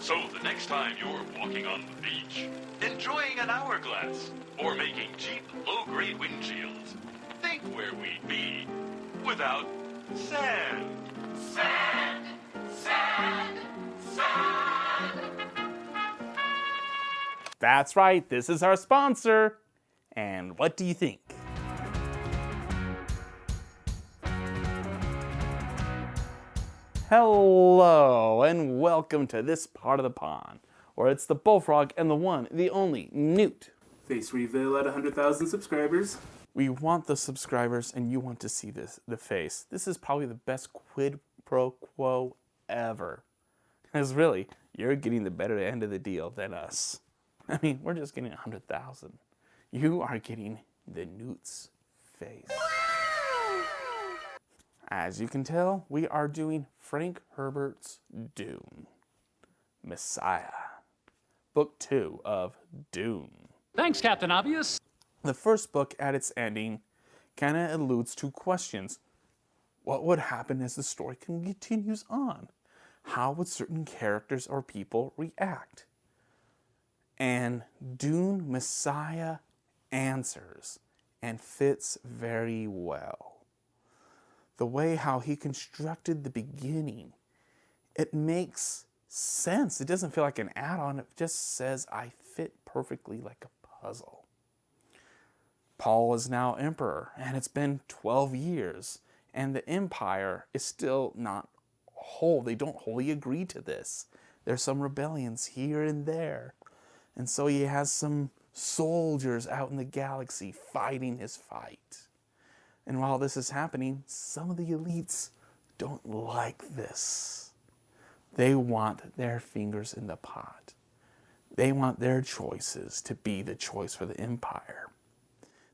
So the next time you're walking on the beach, enjoying an hourglass, or making cheap, low-grade windshields, think where we'd be without sand. Sand! Sand! Sand! That's right, this is our sponsor. And what do you think? Hello, and welcome to this part of the pond, where it's the bullfrog and the one, the only, Newt. Face reveal at 100,000 subscribers. We want the subscribers, and you want to see the face. This is probably the best quid pro quo ever. Because really, you're getting the better end of the deal than us. I mean, we're just getting 100,000. You are getting the Newt's face. As you can tell, we are doing Frank Herbert's Dune Messiah, Book 2 of Dune. Thanks, Captain Obvious. The first book, at its ending, kind of alludes to questions. What would happen as the story continues on? How would certain characters or people react? And Dune Messiah answers and fits very well. The way how he constructed the beginning, it makes sense. It doesn't feel like an add-on. It just says, I fit perfectly like a puzzle. Paul is now emperor, and it's been 12 years, and the empire is still not whole. They don't wholly agree to this. There's some rebellions here and there. And so he has some soldiers out in the galaxy fighting his fight. And while this is happening, some of the elites don't like this. They want their fingers in the pot. They want their choices to be the choice for the empire.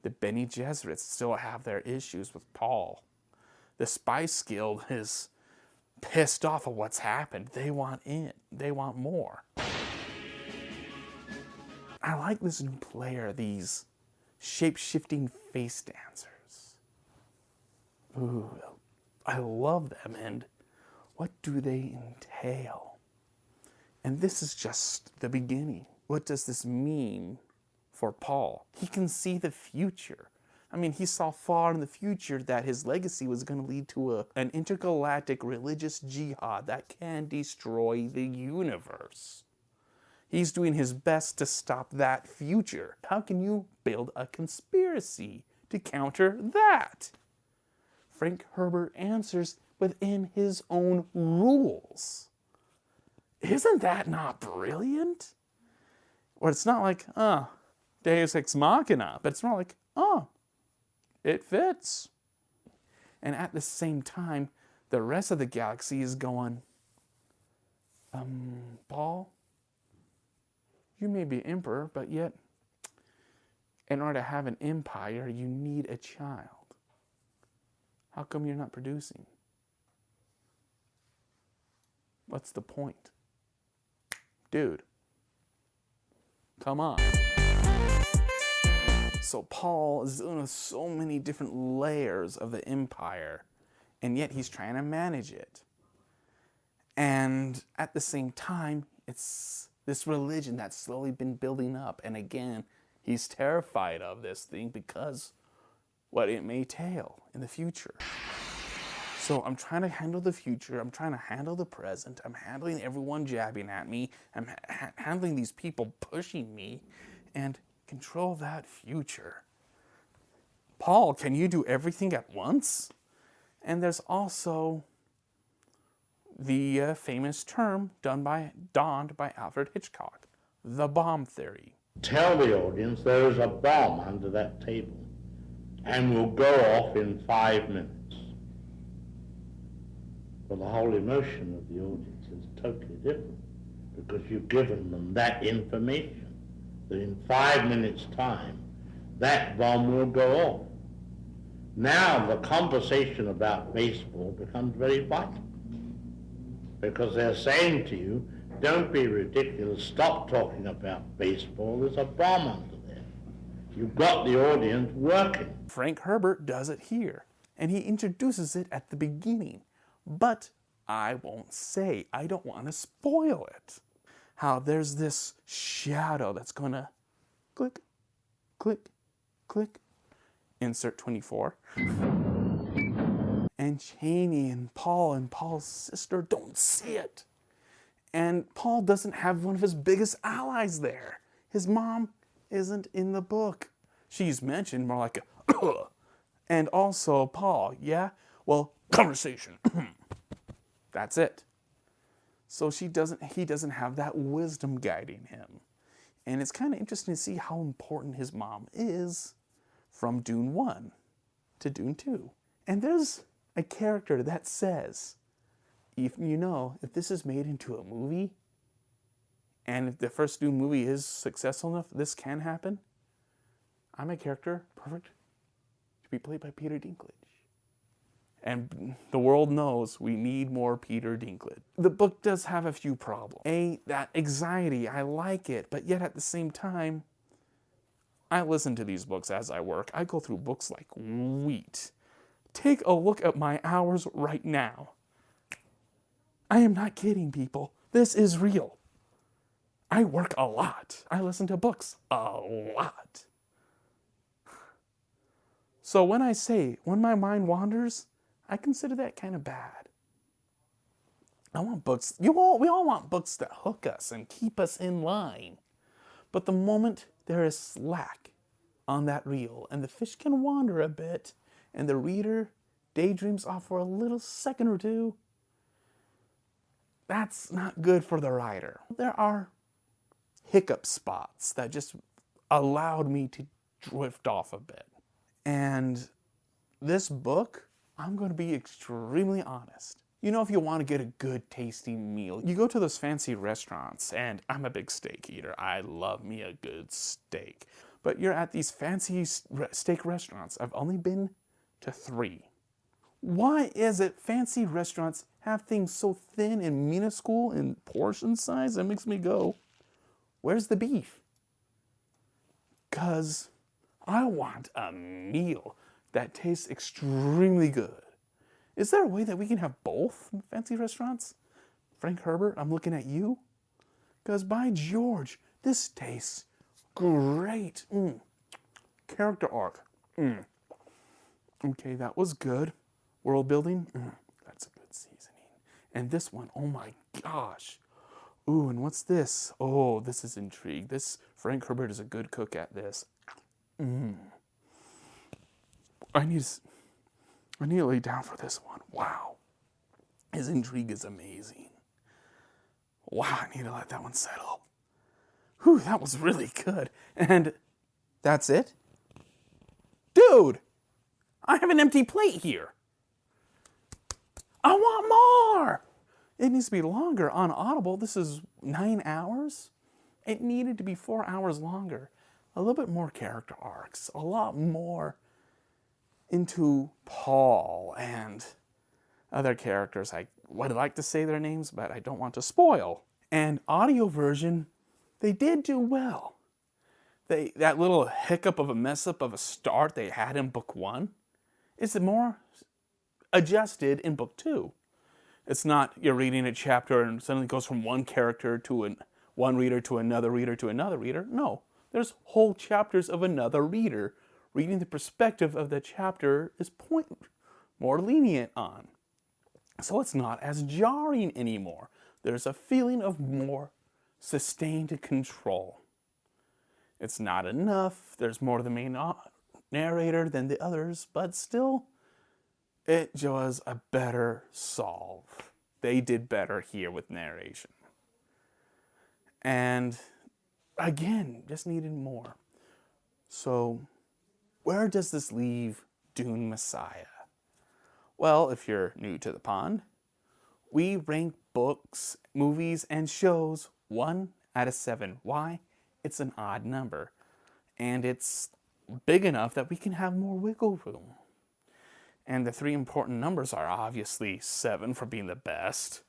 The Bene Gesserits still have their issues with Paul. The Spice Guild is pissed off at what's happened. They want in. They want more. I like this new player, these shape-shifting face dancers. Ooh, I love them, and what do they entail? And this is just the beginning. What does this mean for Paul? He can see the future. I mean, he saw far in the future that his legacy was going to lead to an intergalactic religious jihad that can destroy the universe. He's doing his best to stop that future. How can you build a conspiracy to counter that? Frank Herbert answers within his own rules. Isn't that not brilliant? Or it's not like, Deus Ex Machina, but it's more like, it fits. And at the same time, the rest of the galaxy is going, Paul, you may be emperor, but yet, in order to have an empire, you need a child. How come you're not producing? What's the point? Dude, come on. So Paul is dealing with so many different layers of the empire, and yet he's trying to manage it. And at the same time, it's this religion that's slowly been building up. And again, he's terrified of this thing because what it may entail in the future. So I'm trying to handle the future. I'm trying to handle the present. I'm handling everyone jabbing at me. I'm handling these people pushing me and control that future. Paul, can you do everything at once? And there's also the famous term donned by Alfred Hitchcock, the bomb theory. Tell the audience there is a bomb under that table and will go off in 5 minutes. Well, the whole emotion of the audience is totally different because you've given them that information that in 5 minutes' time, that bomb will go off. Now the conversation about baseball becomes very vital because they're saying to you, don't be ridiculous, stop talking about baseball, there's a bomb under there. You've got the audience working. Frank Herbert does it here, and he introduces it at the beginning. But I won't say, I don't want to spoil it. how there's this shadow that's going to click, click, click, insert 24. And Cheney and Paul's sister don't see it. And Paul doesn't have one of his biggest allies there. His mom isn't in the book. She's mentioned more like a, and also Paul, yeah? Well, conversation. That's it. So he doesn't have that wisdom guiding him. And it's kind of interesting to see how important his mom is from Dune 1 to Dune 2. And there's a character that says, if this is made into a movie, and if the first Dune movie is successful enough, this can happen. I'm a character perfect to be played by Peter Dinklage. And the world knows we need more Peter Dinklage. The book does have a few problems. That anxiety, I like it, but yet at the same time, I listen to these books as I work. I go through books like wheat. Take a look at my hours right now. I am not kidding, people. This is real. I work a lot. I listen to books a lot. So when my mind wanders, I consider that kind of bad. I want books. We all want books that hook us and keep us in line. But the moment there is slack on that reel and the fish can wander a bit and the reader daydreams off for a little second or two, that's not good for the writer. There are hiccup spots that just allowed me to drift off a bit. And this book, I'm going to be extremely honest. If you want to get a good tasting meal, you go to those fancy restaurants, and I'm a big steak eater. I love me a good steak. But you're at these fancy steak restaurants. I've only been to 3. Why is it fancy restaurants have things so thin and minuscule in portion size that makes me go, where's the beef? Because I want a meal that tastes extremely good. Is there a way that we can have both in fancy restaurants? Frank Herbert, I'm looking at you. Because by George, this tastes great. Character arc. Okay, that was good. World building. That's a good seasoning. And this one, oh my gosh. Ooh, and what's this? Oh, this is intrigue. Frank Herbert is a good cook at this. I need to lay down for this one. Wow. His intrigue is amazing. Wow, I need to let that one settle. Whew, that was really good. And that's it? Dude, I have an empty plate here. I want more. It needs to be longer on Audible. This is 9 hours. It needed to be 4 hours longer. A little bit more character arcs. A lot more into Paul and other characters. I would like to say their names, but I don't want to spoil. And audio version, they did do well. That little hiccup of a mess up of a start they had in book 1 is more adjusted in book 2. It's not you're reading a chapter and suddenly goes from one character to one reader to another reader to another reader. No, there's whole chapters of another reader reading the perspective of the chapter is more lenient on. So it's not as jarring anymore. There's a feeling of more sustained control. It's not enough. There's more of the main narrator than the others, but still, it was a better solve. They did better here with narration. And again, just needed more. So, where does this leave Dune Messiah? Well, if you're new to the pond, we rank books, movies, and shows 1 out of 7. Why? It's an odd number. And it's big enough that we can have more wiggle room. And the 3 important numbers are obviously 7 for being the best,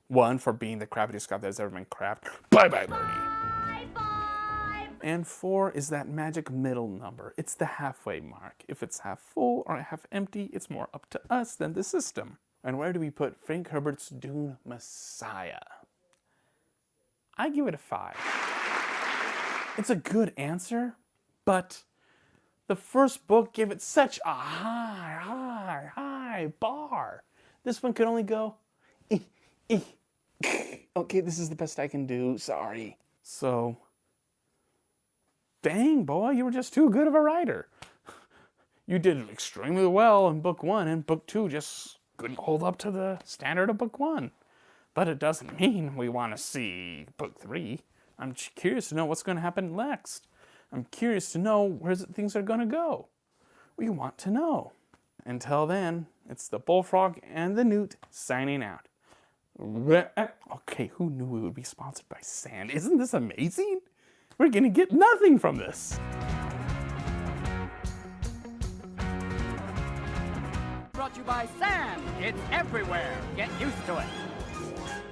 1 for being the crappiest crap that's ever been crapped. Bye-bye, Bernie. And 4 is that magic middle number. It's the halfway mark. If it's half full or half empty, it's more up to us than the system. And where do we put Frank Herbert's Dune Messiah? I give it a 5. It's a good answer, but the first book gave it such a high bar. This one could only go, okay, this is the best I can do, sorry. So, dang, boy, you were just too good of a writer. You did extremely well in book 1, and book 2 just couldn't hold up to the standard of book 1. But it doesn't mean we want to see book 3. I'm curious to know what's going to happen next. I'm curious to know where things are going to go. We want to know. Until then, it's the Bullfrog and the Newt signing out. Okay, who knew we would be sponsored by sand? Isn't this amazing? We're going to get nothing from this. Brought to you by sand. It's everywhere. Get used to it.